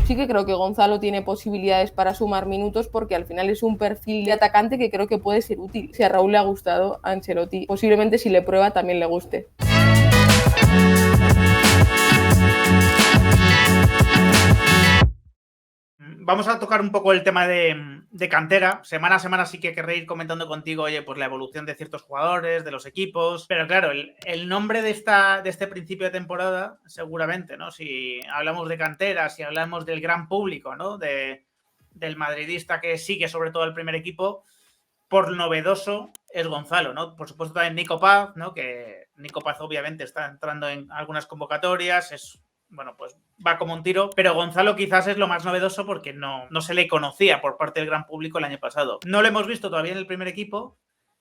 Sí que creo que Gonzalo tiene posibilidades para sumar minutos porque al final es un perfil de atacante que creo que puede ser útil. Si a Raúl le ha gustado, a Ancelotti posiblemente si le prueba también le guste. Vamos a tocar un poco el tema de cantera. Semana a semana sí que querré ir comentando contigo, oye, pues la evolución de ciertos jugadores, de los equipos. Pero claro, el nombre de este principio de temporada, seguramente, ¿no? Si hablamos de cantera, si hablamos del gran público, ¿no? Del madridista que sigue sobre todo el primer equipo, por novedoso es Gonzalo, ¿no? Por supuesto también Nico Paz, ¿no? Que Nico Paz obviamente está entrando en algunas convocatorias, bueno, pues va como un tiro, pero Gonzalo quizás es lo más novedoso porque no se le conocía por parte del gran público el año pasado. No lo hemos visto todavía en el primer equipo,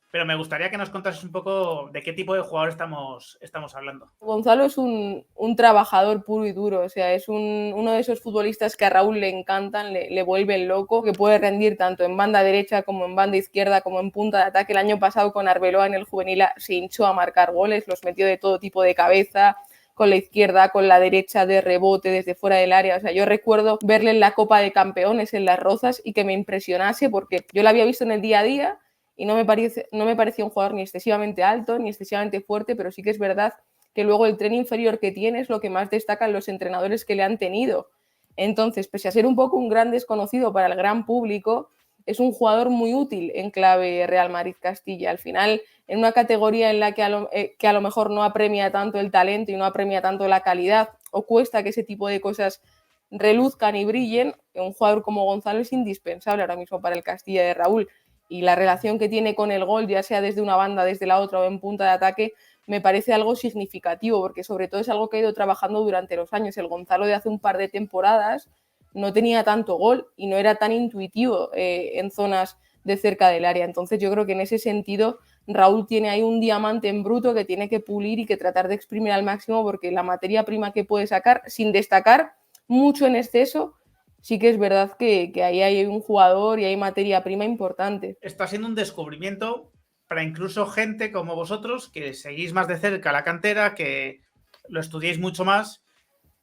pero me gustaría que nos contases un poco de qué tipo de jugador estamos hablando. Gonzalo es un trabajador puro y duro, o sea, es uno de esos futbolistas que a Raúl le encantan, le vuelven loco, que puede rendir tanto en banda derecha como en banda izquierda, como en punta de ataque. El año pasado con Arbeloa en el juvenil se hinchó a marcar goles, los metió de todo tipo de cabeza, con la izquierda, con la derecha, de rebote, desde fuera del área. O sea, yo recuerdo verle en la Copa de Campeones en Las Rozas y que me impresionase porque yo la había visto en el día a día y no me parecía un jugador ni excesivamente alto, ni excesivamente fuerte, pero sí que es verdad que luego el tren inferior que tiene es lo que más destacan los entrenadores que le han tenido. Entonces, pese a ser un poco un gran desconocido para el gran público, es un jugador muy útil en clave Real Madrid-Castilla. Al final, en una categoría en la que a lo mejor no apremia tanto el talento y no apremia tanto la calidad, o cuesta que ese tipo de cosas reluzcan y brillen, un jugador como Gonzalo es indispensable ahora mismo para el Castilla de Raúl. Y la relación que tiene con el gol, ya sea desde una banda, desde la otra o en punta de ataque, me parece algo significativo, porque sobre todo es algo que ha ido trabajando durante los años. El Gonzalo de hace un par de temporadas no tenía tanto gol y no era tan intuitivo en zonas de cerca del área. Entonces yo creo que en ese sentido Raúl tiene ahí un diamante en bruto que tiene que pulir y que tratar de exprimir al máximo, porque la materia prima que puede sacar, sin destacar mucho en exceso, sí que es verdad que ahí hay un jugador y hay materia prima importante. Está siendo un descubrimiento para incluso gente como vosotros que seguís más de cerca la cantera, que lo estudiáis mucho más,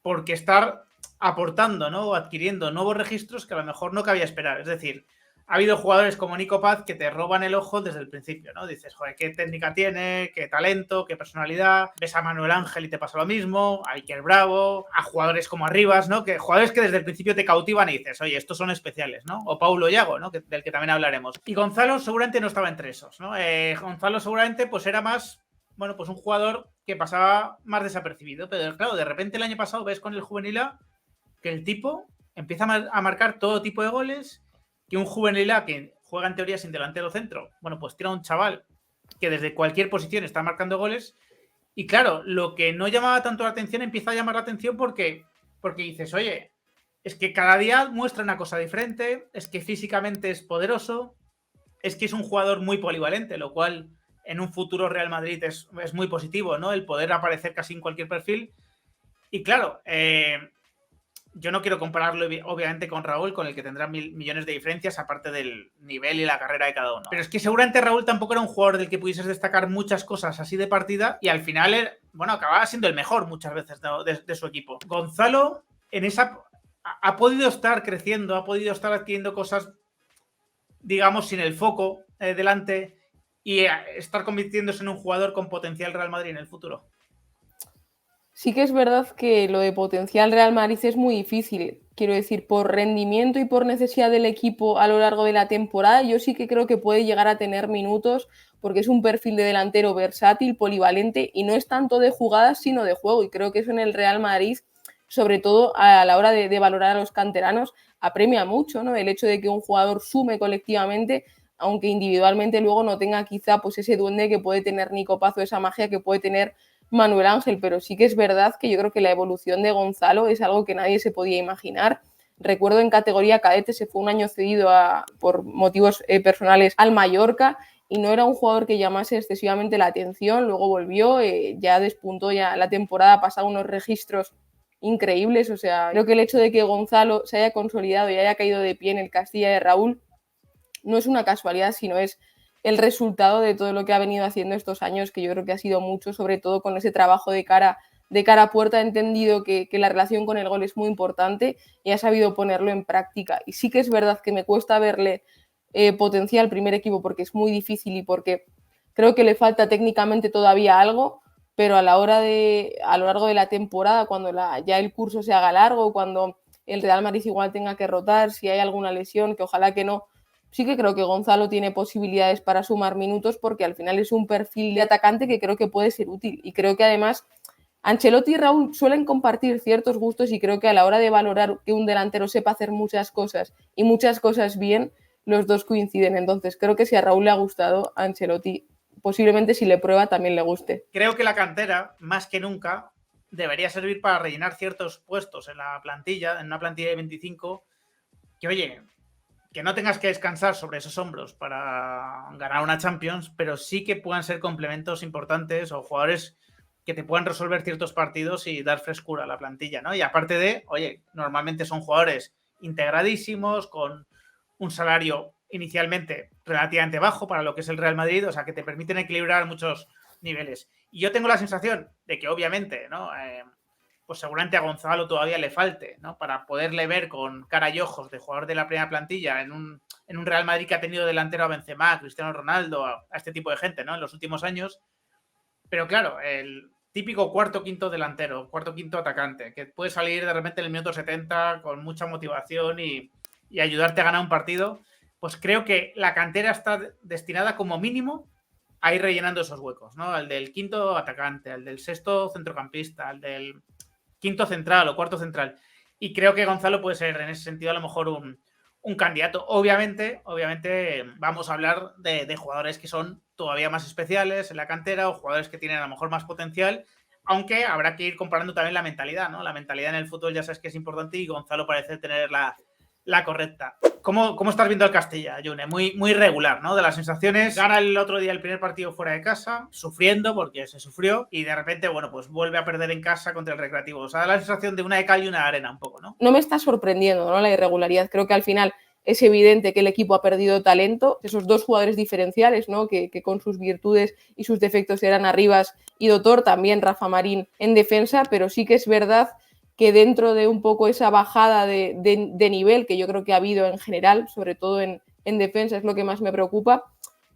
porque estar aportando, ¿no? O adquiriendo nuevos registros que a lo mejor no cabía esperar. Es decir, ha habido jugadores como Nico Paz que te roban el ojo desde el principio, ¿no? Dices, joder, qué técnica tiene, qué talento, qué personalidad. Ves a Manuel Ángel y te pasa lo mismo, a Iker Bravo, a jugadores como Arribas, ¿no? Que jugadores que desde el principio te cautivan y dices, oye, estos son especiales, ¿no? O Paulo Yago, ¿no? Del que también hablaremos. Y Gonzalo seguramente no estaba entre esos, ¿no? Gonzalo seguramente pues era más, bueno, pues un jugador que pasaba más desapercibido, pero claro, de repente el año pasado ves con el juvenil A que el tipo empieza a marcar todo tipo de goles, que un juvenil A que juega en teoría sin delantero centro, bueno, pues tira a un chaval que desde cualquier posición está marcando goles, y claro, lo que no llamaba tanto la atención empieza a llamar la atención porque dices, oye, es que cada día muestra una cosa diferente, es que físicamente es poderoso, es que es un jugador muy polivalente, lo cual en un futuro Real Madrid es muy positivo, ¿no? El poder aparecer casi en cualquier perfil. Y claro, yo no quiero compararlo obviamente con Raúl, con el que tendrá millones de diferencias, aparte del nivel y la carrera de cada uno. Pero es que seguramente Raúl tampoco era un jugador del que pudieses destacar muchas cosas así de partida y al final, bueno, acababa siendo el mejor muchas veces de su equipo. Gonzalo en esa ha podido estar creciendo, ha podido estar adquiriendo cosas, digamos, sin el foco delante y estar convirtiéndose en un jugador con potencial Real Madrid en el futuro. Sí que es verdad que lo de potencial Real Madrid es muy difícil. Quiero decir, por rendimiento y por necesidad del equipo a lo largo de la temporada, yo sí que creo que puede llegar a tener minutos porque es un perfil de delantero versátil, polivalente y no es tanto de jugadas sino de juego. Y creo que eso en el Real Madrid, sobre todo a la hora de valorar a los canteranos, apremia mucho, ¿no? El hecho de que un jugador sume colectivamente, aunque individualmente luego no tenga quizá pues ese duende que puede tener Nico Paz o esa magia que puede tener Manuel Ángel, pero sí que es verdad que yo creo que la evolución de Gonzalo es algo que nadie se podía imaginar. Recuerdo en categoría cadete se fue un año cedido por motivos personales al Mallorca y no era un jugador que llamase excesivamente la atención, luego volvió, ya despuntó ya la temporada pasada unos registros increíbles, o sea, creo que el hecho de que Gonzalo se haya consolidado y haya caído de pie en el Castilla de Raúl no es una casualidad, sino es el resultado de todo lo que ha venido haciendo estos años, que yo creo que ha sido mucho, sobre todo con ese trabajo de cara de cara a puerta ha entendido que la relación con el gol es muy importante y ha sabido ponerlo en práctica. Y sí que es verdad que me cuesta verle potencial al primer equipo porque es muy difícil y porque creo que le falta técnicamente todavía algo, pero a lo largo de la temporada, cuando ya el curso se haga largo, cuando el Real Madrid igual tenga que rotar, si hay alguna lesión, que ojalá que no, sí que creo que Gonzalo tiene posibilidades para sumar minutos porque al final es un perfil de atacante que creo que puede ser útil. Y creo que además Ancelotti y Raúl suelen compartir ciertos gustos y creo que a la hora de valorar que un delantero sepa hacer muchas cosas y muchas cosas bien, los dos coinciden. Entonces creo que si a Raúl le ha gustado, a Ancelotti posiblemente si le prueba también le guste. Creo que la cantera, más que nunca, debería servir para rellenar ciertos puestos en la plantilla, en una plantilla de 25, que oye, que no tengas que descansar sobre esos hombros para ganar una Champions, pero sí que puedan ser complementos importantes o jugadores que te puedan resolver ciertos partidos y dar frescura a la plantilla, ¿no? Y aparte de, oye, normalmente son jugadores integradísimos, con un salario inicialmente relativamente bajo para lo que es el Real Madrid, o sea, que te permiten equilibrar muchos niveles. Y yo tengo la sensación de que obviamente, ¿no? Pues seguramente a Gonzalo todavía le falte, ¿no? Para poderle ver con cara y ojos de jugador de la primera plantilla en un Real Madrid que ha tenido delantero a Benzema, a Cristiano Ronaldo, a este tipo de gente, ¿no? En los últimos años. Pero claro, el típico cuarto quinto delantero, cuarto quinto atacante, que puede salir de repente en el minuto 70 con mucha motivación y ayudarte a ganar un partido, pues creo que la cantera está destinada como mínimo a ir rellenando esos huecos, ¿no? Al del quinto atacante, al del sexto centrocampista, al del quinto central o cuarto central. Y creo que Gonzalo puede ser en ese sentido a lo mejor un candidato. Obviamente vamos a hablar de jugadores que son todavía más especiales en la cantera o jugadores que tienen a lo mejor más potencial, aunque habrá que ir comparando también la mentalidad, ¿no? La mentalidad en el fútbol ya sabes que es importante y Gonzalo parece tener la correcta. ¿Cómo estás viendo el Castilla, June? Muy regular, ¿no? De las sensaciones. Gana el otro día el primer partido fuera de casa, sufriendo porque se sufrió, y de repente, bueno, pues vuelve a perder en casa contra el Recreativo. O sea, da la sensación de una de cal y una de arena un poco, ¿no? No me está sorprendiendo, ¿no? La irregularidad. Creo que al final es evidente que el equipo ha perdido talento. Esos dos jugadores diferenciales, ¿no? Que con sus virtudes y sus defectos eran Arribas y Dotor, también Rafa Marín en defensa, pero sí que es verdad que dentro de un poco esa bajada de nivel que yo creo que ha habido en general, sobre todo en defensa, es lo que más me preocupa,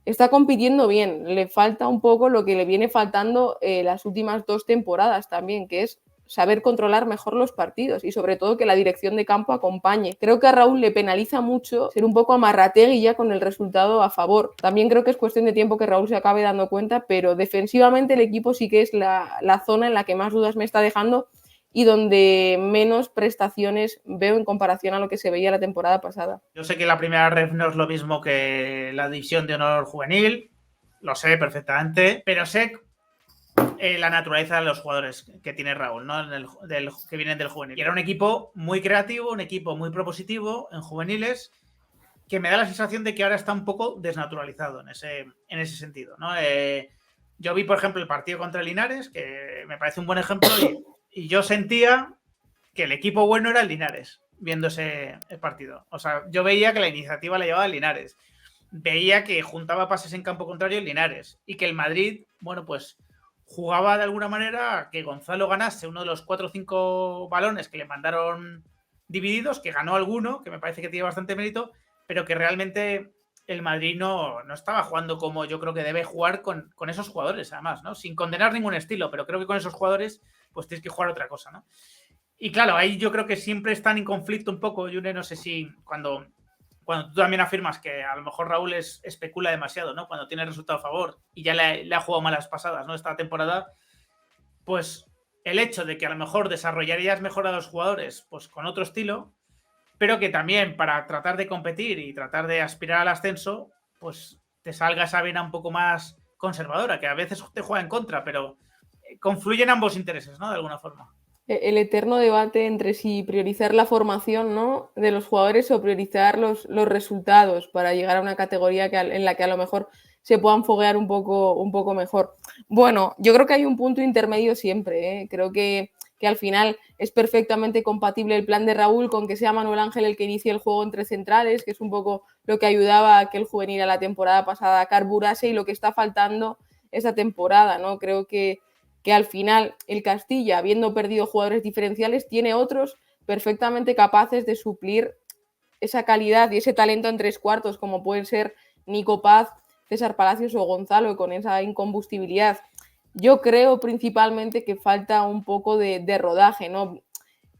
está compitiendo bien. Le falta un poco lo que le viene faltando las últimas 2 temporadas también, que es saber controlar mejor los partidos y sobre todo que la dirección de campo acompañe. Creo que a Raúl le penaliza mucho ser un poco amarrategui ya con el resultado a favor. También creo que es cuestión de tiempo que Raúl se acabe dando cuenta, pero defensivamente el equipo sí que es la zona en la que más dudas me está dejando y donde menos prestaciones veo en comparación a lo que se veía la temporada pasada. Yo sé que la primera ref no es lo mismo que la división de honor juvenil, lo sé perfectamente, pero sé la naturaleza de los jugadores que tiene Raúl, ¿no? Que vienen del juvenil. Y era un equipo muy creativo, un equipo muy propositivo en juveniles, que me da la sensación de que ahora está un poco desnaturalizado en ese sentido, ¿no? Yo vi, por ejemplo, el partido contra el Linares, que me parece un buen ejemplo, y yo sentía que el equipo bueno era el Linares, viendo ese partido. O sea, yo veía que la iniciativa la llevaba el Linares. Veía que juntaba pases en campo contrario el Linares. Y que el Madrid, bueno, pues jugaba de alguna manera a que Gonzalo ganase uno de los 4 o 5 balones que le mandaron divididos, que ganó alguno, que me parece que tiene bastante mérito, pero que realmente el Madrid no estaba jugando como yo creo que debe jugar con esos jugadores, además, ¿no? Sin condenar ningún estilo, pero creo que con esos jugadores pues tienes que jugar otra cosa, ¿no? Y claro, ahí yo creo que siempre están en conflicto un poco, Yune, no sé si cuando tú también afirmas que a lo mejor Raúl especula demasiado, ¿no? Cuando tiene resultado a favor y ya le ha jugado malas pasadas, ¿no? Esta temporada, pues el hecho de que a lo mejor desarrollarías mejor a los jugadores pues con otro estilo, pero que también para tratar de competir y tratar de aspirar al ascenso, pues te salga esa vena un poco más conservadora, que a veces te juega en contra, pero confluyen ambos intereses, ¿no? De alguna forma. El eterno debate entre si priorizar la formación, ¿no?, de los jugadores o priorizar los resultados para llegar a una categoría en la que a lo mejor se puedan foguear un poco mejor. Bueno, yo creo que hay un punto intermedio siempre, ¿eh? Creo que al final es perfectamente compatible el plan de Raúl con que sea Manuel Ángel el que inicie el juego entre centrales, que es un poco lo que ayudaba a que el juvenil a la temporada pasada carburase y lo que está faltando esa temporada, ¿no? Creo que que al final el Castilla, habiendo perdido jugadores diferenciales, tiene otros perfectamente capaces de suplir esa calidad y ese talento en tres cuartos, como pueden ser Nico Paz, César Palacios o Gonzalo, con esa incombustibilidad. Yo creo principalmente que falta un poco de rodaje, ¿no?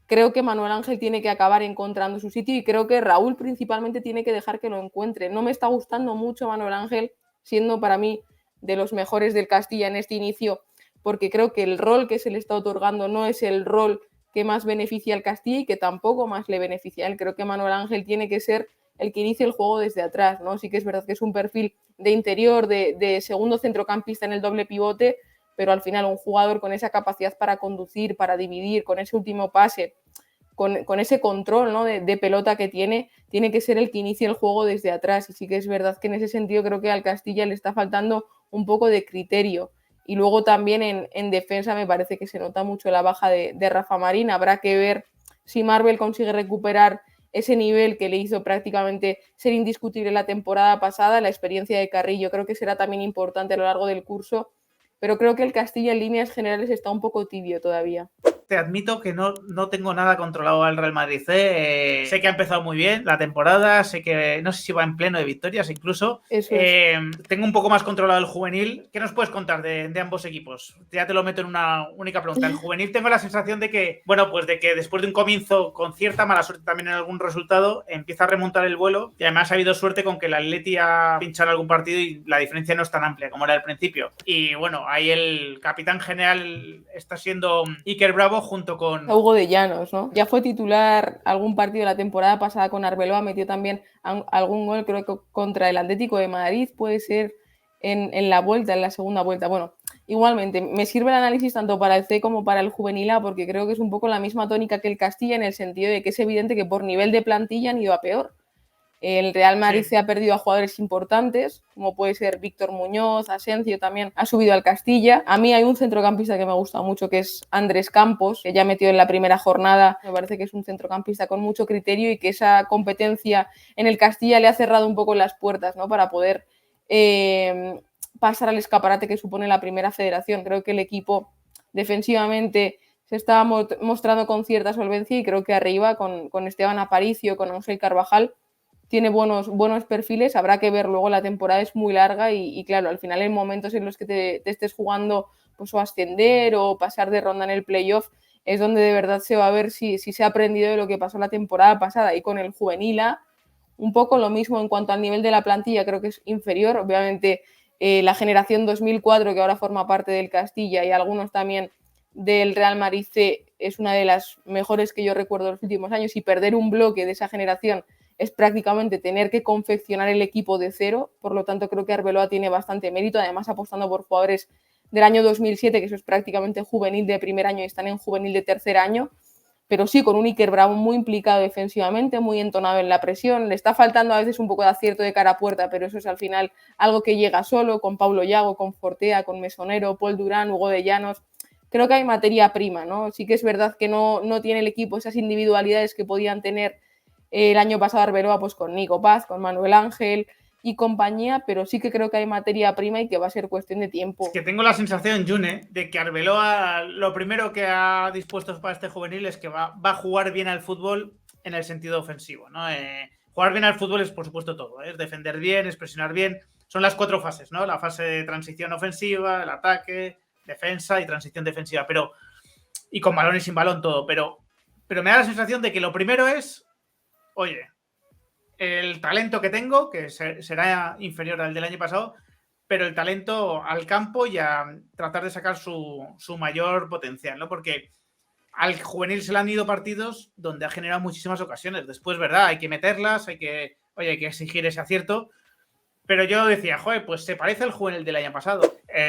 Creo que Manuel Ángel tiene que acabar encontrando su sitio y creo que Raúl principalmente tiene que dejar que lo encuentre. No me está gustando mucho Manuel Ángel, siendo para mí de los mejores del Castilla en este inicio, porque creo que el rol que se le está otorgando no es el rol que más beneficia al Castilla y que tampoco más le beneficia a él. Creo que Manuel Ángel tiene que ser el que inicie el juego desde atrás, ¿no? Sí que es verdad que es un perfil de interior, de segundo centrocampista en el doble pivote, pero al final un jugador con esa capacidad para conducir, para dividir, con ese último pase, con ese control, ¿no? de pelota que tiene que ser el que inicie el juego desde atrás. Y sí que es verdad que en ese sentido creo que al Castilla le está faltando un poco de criterio. Y luego también en defensa me parece que se nota mucho la baja de Rafa Marín. Habrá que ver si Marvel consigue recuperar ese nivel que le hizo prácticamente ser indiscutible la temporada pasada. La experiencia de Carrillo creo que será también importante a lo largo del curso, pero creo que el Castilla en líneas generales está un poco tibio todavía. Te admito que no tengo nada controlado al Real Madrid. Sé que ha empezado muy bien la temporada, sé que no sé si va en pleno de victorias incluso. Tengo un poco más controlado el juvenil. ¿Qué nos puedes contar de ambos equipos? Ya te lo meto en una única pregunta. El juvenil tengo la sensación de que, bueno, pues de que después de un comienzo con cierta mala suerte también en algún resultado, empieza a remontar el vuelo y además ha habido suerte con que el Atleti ha pinchado algún partido y la diferencia no es tan amplia como era al principio. Y bueno, ahí el capitán general está siendo Iker Bravo junto con Hugo de Llanos, ¿no? Ya fue titular algún partido de la temporada pasada con Arbeloa, metió también algún gol, creo que contra el Atlético de Madrid, puede ser en la vuelta, en la segunda vuelta. Bueno, igualmente, me sirve el análisis tanto para el C como para el juvenil A, porque creo que es un poco la misma tónica que el Castilla, en el sentido de que es evidente que por nivel de plantilla han ido a peor. El Real Madrid se ha perdido a jugadores importantes, como puede ser Víctor Muñoz, Asencio también ha subido al Castilla. A mí hay un centrocampista que me gusta mucho, que es Andrés Campos, que ya metió en la primera jornada. Me parece que es un centrocampista con mucho criterio y que esa competencia en el Castilla le ha cerrado un poco las puertas, ¿no? Para poder pasar al escaparate que supone la primera federación. Creo que el equipo defensivamente se está mostrando con cierta solvencia y creo que arriba con Esteban Aparicio, con Ángel Carvajal, tiene buenos perfiles. Habrá que ver luego, la temporada es muy larga y claro, al final en momentos en los que te estés jugando pues o ascender o pasar de ronda en el playoff es donde de verdad se va a ver si se ha aprendido de lo que pasó la temporada pasada. Y con el juvenil A, un poco lo mismo en cuanto al nivel de la plantilla, creo que es inferior. Obviamente la generación 2004, que ahora forma parte del Castilla, y algunos también del Real Madrid C, es una de las mejores que yo recuerdo en los últimos años, y perder un bloque de esa generación es prácticamente tener que confeccionar el equipo de cero. Por lo tanto, creo que Arbeloa tiene bastante mérito, además apostando por jugadores del año 2007, que eso es prácticamente juvenil de primer año y están en juvenil de tercer año, pero sí con un Iker Bravo muy implicado defensivamente, muy entonado en la presión. Le está faltando a veces un poco de acierto de cara a puerta, pero eso es al final algo que llega solo, con Paulo Yago, con Fortea, con Mesonero, Paul Durán, Hugo de Llanos. Creo que hay materia prima, ¿no? Sí que es verdad que no tiene el equipo esas individualidades que podían tener el año pasado Arbeloa, pues con Nico Paz, con Manuel Ángel y compañía, pero sí que creo que hay materia prima y que va a ser cuestión de tiempo. Es que tengo la sensación, June, de que Arbeloa lo primero que ha dispuesto para este juvenil es que va a jugar bien al fútbol en el sentido ofensivo, ¿no? Jugar bien al fútbol es, por supuesto, todo, es defender bien, es presionar bien. Son las 4 fases, ¿no? La fase de transición ofensiva, el ataque, defensa y transición defensiva, pero y con balón y sin balón todo, pero me da la sensación de que lo primero es, oye, el talento que tengo, que será inferior al del año pasado, pero el talento al campo y a tratar de sacar su mayor potencial, ¿no? Porque al juvenil se le han ido partidos donde ha generado muchísimas ocasiones. Después, ¿verdad? Hay que meterlas, hay que exigir ese acierto. Pero yo decía, joder, pues se parece al juvenil del año pasado.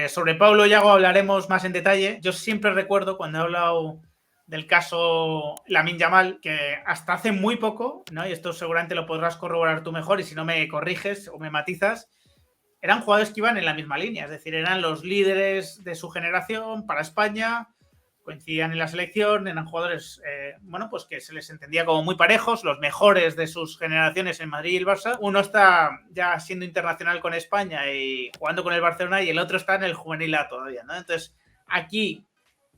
Sobre Paulo Yago hablaremos más en detalle. Yo siempre recuerdo cuando he hablado del caso Lamine Yamal, que hasta hace muy poco, ¿no? Y esto seguramente lo podrás corroborar tú mejor, y si no me corriges o me matizas, eran jugadores que iban en la misma línea, es decir, eran los líderes de su generación para España, coincidían en la selección, eran jugadores, bueno, pues que se les entendía como muy parejos, los mejores de sus generaciones en Madrid y el Barça. Uno está ya siendo internacional con España y jugando con el Barcelona, y el otro está en el juvenil A todavía, ¿no? Entonces, aquí,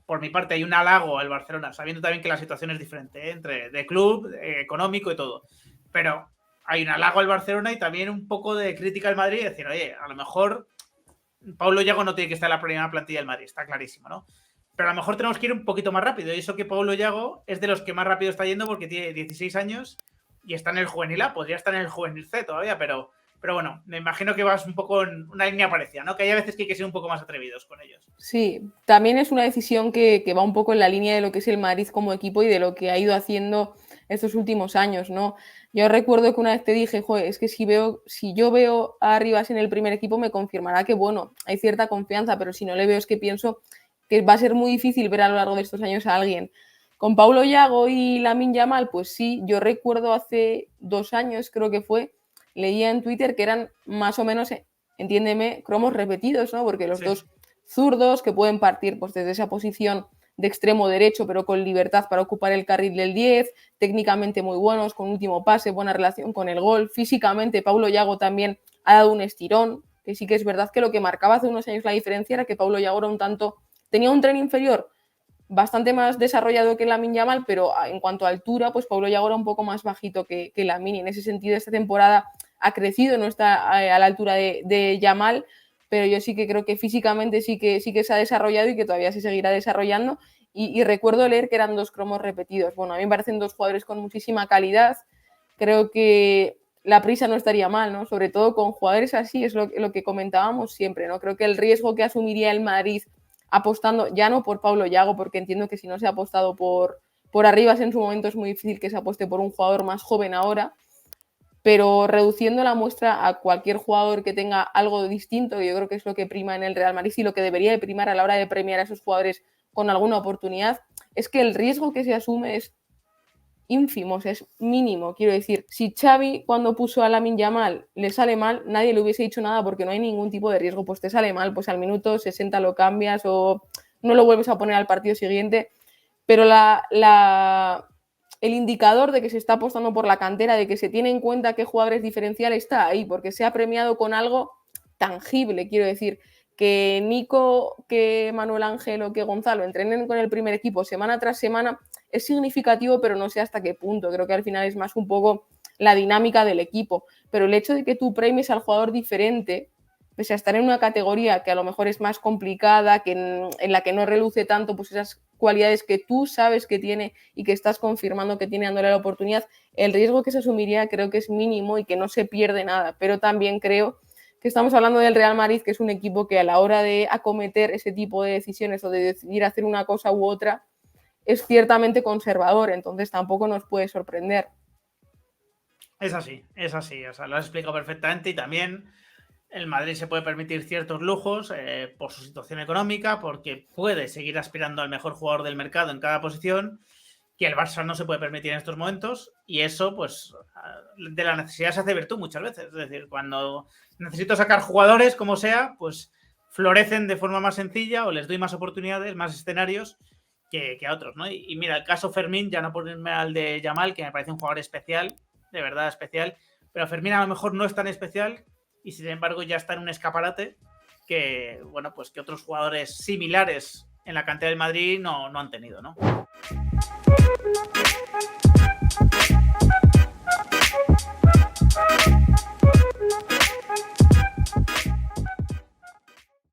por mi parte, hay un halago al Barcelona, sabiendo también que la situación es diferente, entre de club, económico y todo. Pero hay un halago al Barcelona y también un poco de crítica al Madrid, decir, oye, a lo mejor Paulo Yago no tiene que estar en la primera plantilla del Madrid, está clarísimo, ¿no? Pero a lo mejor tenemos que ir un poquito más rápido. Y eso que Paulo Yago es de los que más rápido está yendo porque tiene 16 años y está en el juvenil A. Podría estar en el juvenil C todavía, pero bueno, me imagino que vas un poco en una línea parecida, ¿no? Que hay veces que hay que ser un poco más atrevidos con ellos. Sí, también es una decisión que va un poco en la línea de lo que es el Madrid como equipo y de lo que ha ido haciendo estos últimos años, ¿no? Yo recuerdo que una vez te dije, joder, es que si yo veo a Arribas en el primer equipo me confirmará que, bueno, hay cierta confianza, pero si no le veo es que pienso que va a ser muy difícil ver a lo largo de estos años a alguien. Con Paulo Yago y Lamine Yamal, pues sí, yo recuerdo hace 2 años, creo que fue, leía en Twitter que eran más o menos, entiéndeme, cromos repetidos, ¿no? Porque los dos zurdos que pueden partir pues, desde esa posición de extremo derecho, pero con libertad para ocupar el carril del 10, técnicamente muy buenos, con último pase, buena relación con el gol. Físicamente, Paulo Yago también ha dado un estirón, que sí que es verdad que lo que marcaba hace unos años la diferencia era que Paulo Yago era un tanto, tenía un tren inferior bastante más desarrollado que Lamine Yamal, pero en cuanto a altura, pues Paulo Yago era un poco más bajito que Lamine. En ese sentido, esta temporada ha crecido, no está a la altura de Yamal, pero yo sí que creo que físicamente sí que se ha desarrollado y que todavía se seguirá desarrollando. Y recuerdo leer que eran 2 cromos repetidos. Bueno, a mí me parecen 2 jugadores con muchísima calidad. Creo que la prisa no estaría mal, ¿no? Sobre todo con jugadores así, es lo que comentábamos siempre, ¿no? Creo que el riesgo que asumiría el Madrid apostando, ya no por Paulo Yago, porque entiendo que si no se ha apostado por Arribas en su momento es muy difícil que se apueste por un jugador más joven ahora, pero reduciendo la muestra a cualquier jugador que tenga algo distinto, yo creo que es lo que prima en el Real Madrid y lo que debería de primar a la hora de premiar a esos jugadores con alguna oportunidad, es que el riesgo que se asume es ínfimo, o sea, es mínimo. Quiero decir, si Xavi cuando puso a Lamine Yamal le sale mal, nadie le hubiese dicho nada porque no hay ningún tipo de riesgo. Pues te sale mal, pues al minuto 60 lo cambias o no lo vuelves a poner al partido siguiente. Pero el indicador de que se está apostando por la cantera, de que se tiene en cuenta qué jugadores diferencial está ahí, porque se ha premiado con algo tangible, quiero decir. Que Nico, que Manuel Ángel o que Gonzalo entrenen con el primer equipo semana tras semana es significativo, pero no sé hasta qué punto. Creo que al final es más un poco la dinámica del equipo. Pero el hecho de que tú premies al jugador diferente, pese a estar en una categoría que a lo mejor es más complicada, que en la que no reluce tanto pues esas cualidades que tú sabes que tiene y que estás confirmando que tiene dándole la oportunidad, el riesgo que se asumiría creo que es mínimo y que no se pierde nada. Pero también creo que estamos hablando del Real Madrid, que es un equipo que a la hora de acometer ese tipo de decisiones o de decidir hacer una cosa u otra, es ciertamente conservador, entonces tampoco nos puede sorprender. Es así, o sea, lo has explicado perfectamente y también el Madrid se puede permitir ciertos lujos por su situación económica, porque puede seguir aspirando al mejor jugador del mercado en cada posición, que el Barça no se puede permitir en estos momentos, y eso, pues, de la necesidad se hace virtud muchas veces. Es decir, cuando necesito sacar jugadores, como sea, pues florecen de forma más sencilla o les doy más oportunidades, más escenarios que a otros, ¿no? Y mira, el caso Fermín, ya no ponerme al de Yamal, que me parece un jugador especial, de verdad especial, pero Fermín a lo mejor no es tan especial y sin embargo ya está en un escaparate que, bueno, pues que otros jugadores similares en la cantera del Madrid no han tenido, ¿no?